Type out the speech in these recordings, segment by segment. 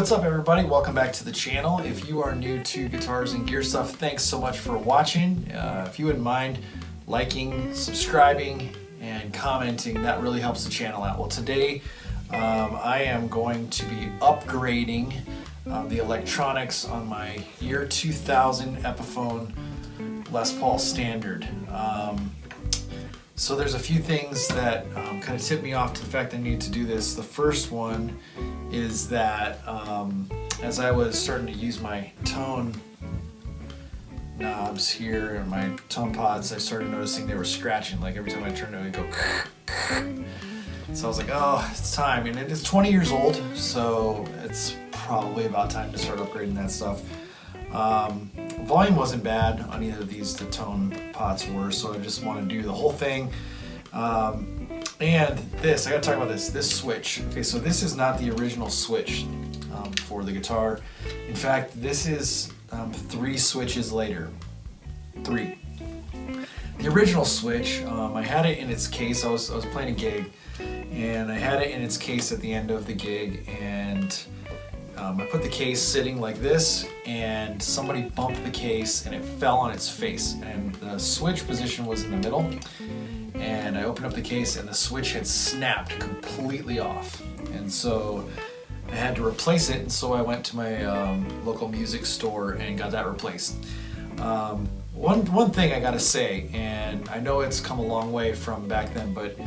What's up everybody? Welcome back to the channel. If you are new to Guitars and Gear Stuff, thanks so much for watching. If you wouldn't mind liking, subscribing, and commenting, that really helps the channel out. Well, today I am going to be upgrading the electronics on my year 2000 Epiphone Les Paul Standard. So there's a few things that kind of tip me off to the fact I need to do this. The first one is that as I was starting to use my tone knobs here and my tone pods, I started noticing they were scratching. Like every time I turned it, it would go. So I was like, oh, it's time. And it's 20 years old, so it's probably about time to start upgrading that stuff. Volume wasn't bad on either of these, the tone pots were, so I just want to do the whole thing. And this, I gotta talk about this switch. Okay, so this is not the original switch for the guitar. In fact, this is 3 switches later. 3. The original switch, I had it in its case. I was playing a gig, and I had it in its case at the end of the gig, and I put the case sitting like this, and somebody bumped the case and it fell on its face, and the switch position was in the middle, and I opened up the case and the switch had snapped completely off, and so I had to replace it, and so I went to my local music store and got that replaced. One thing I gotta say, and I know it's come a long way from back then, but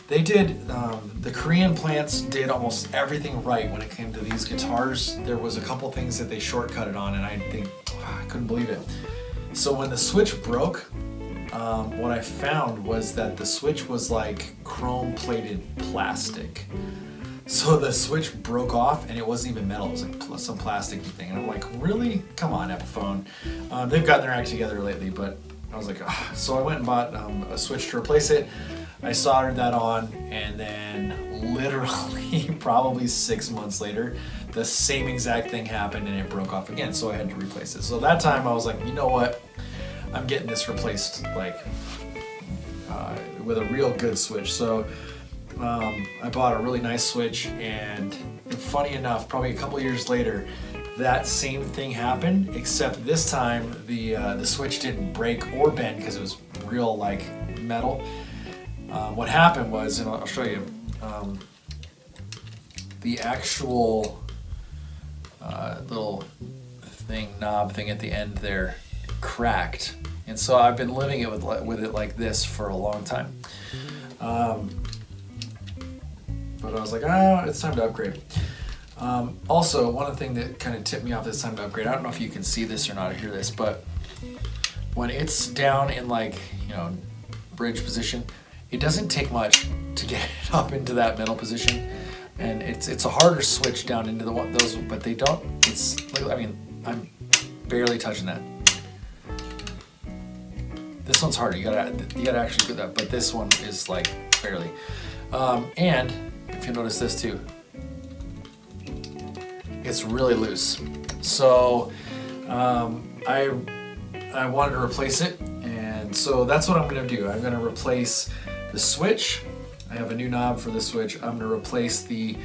they did, the Korean plants did almost everything right when it came to these guitars. There was a couple things that they shortcutted on, and I think, I couldn't believe it. So when the switch broke, what I found was that the switch was like chrome plated plastic. So the switch broke off and it wasn't even metal, it was like some plastic thing. And I'm like, really? Come on, Epiphone. They've gotten their act together lately, but I was like, ugh. So I went and bought a switch to replace it. I soldered that on, and then literally probably 6 months later, the same exact thing happened and it broke off again, so I had to replace it. So that time I was like, you know what, I'm getting this replaced like with a real good switch. So I bought a really nice switch, and funny enough, probably a couple years later, that same thing happened, except this time the switch didn't break or bend because it was real like metal. What happened was, and I'll show you, the actual little knob thing at the end there cracked, and so I've been living it with it like this for a long time. But I was like, it's time to upgrade. Also, one thing that kind of tipped me off this time to upgrade, I don't know if you can see this or not or hear this, but when it's down in like, bridge position, it doesn't take much to get it up into that middle position, and it's a harder switch down into those, but they don't. I'm barely touching that. This one's harder. You gotta actually do that, but this one is like barely. And if you notice this too, it's really loose. So I wanted to replace it, and so that's what I'm gonna do. I'm gonna replace the switch. I have a new knob for the switch. I'm going to replace the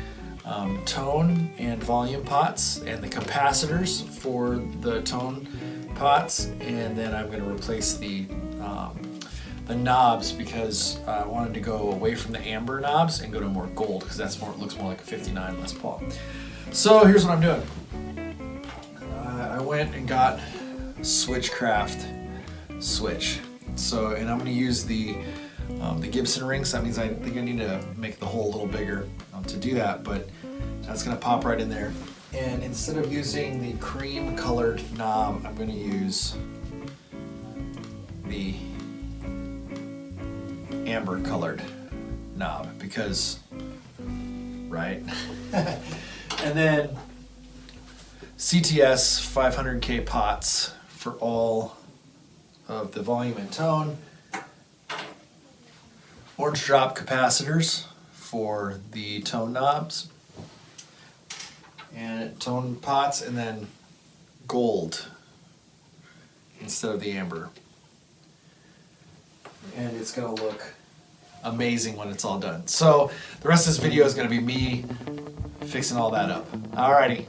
tone and volume pots and the capacitors for the tone pots, and then I'm going to replace the knobs, because I wanted to go away from the amber knobs and go to more gold, because that's looks more like a 59 Les Paul. So here's what I'm doing. I went and got Switchcraft switch. So, and I'm going to use the Gibson rings. That means I think I need to make the hole a little bigger to do that, but that's going to pop right in there. And instead of using the cream colored knob, I'm going to use the amber colored knob, because, right? And then CTS 500K pots for all of the volume and tone. Orange drop capacitors for the tone knobs and tone pots, and then gold instead of the amber. And it's going to look amazing when it's all done. So the rest of this video is going to be me fixing all that up. Alrighty.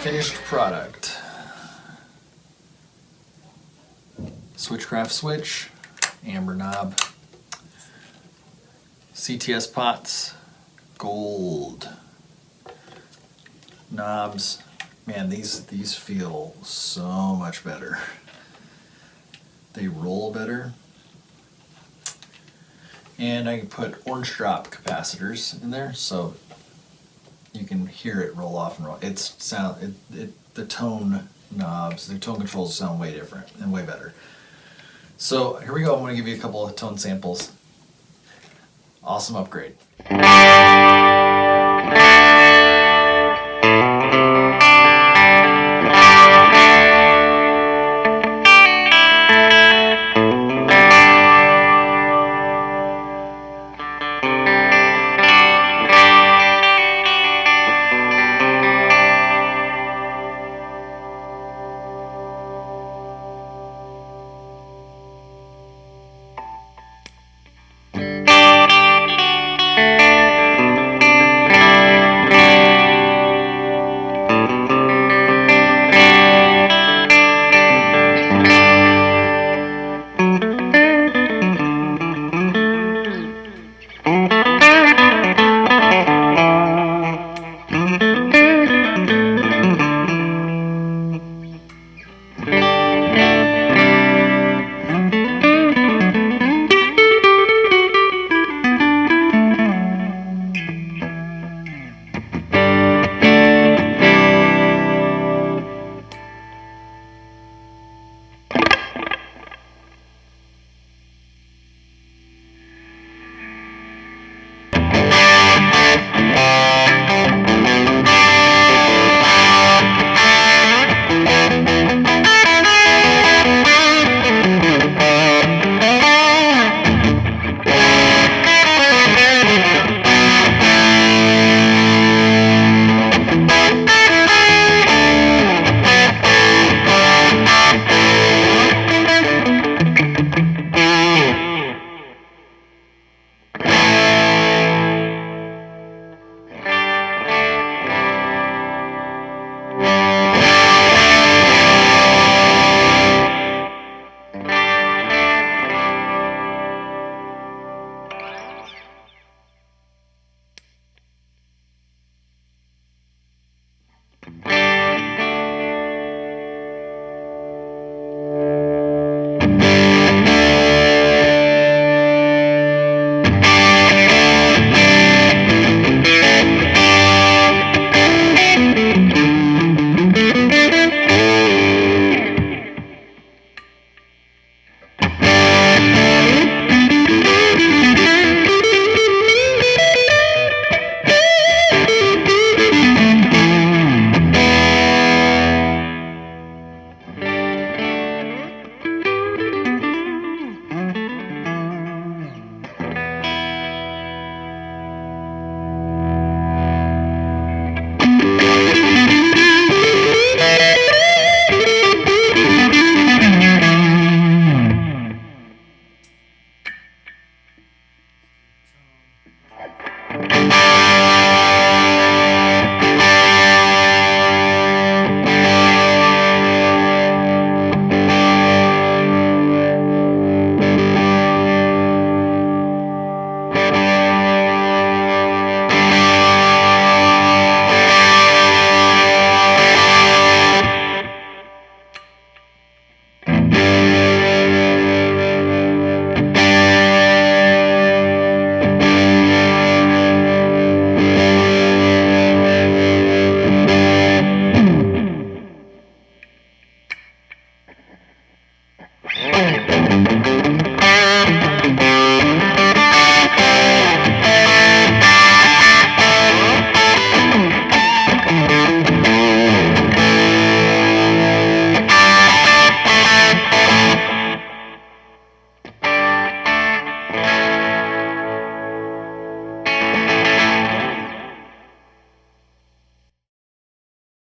finished product. Switchcraft switch, amber knob, CTS pots, gold knobs. Man, these feel so much better. They roll better. And I can put orange drop capacitors in there so you can hear it roll off and roll. The tone knobs, the tone controls sound way different and way better. So here we go. I'm going to give you a couple of tone samples. Awesome upgrade.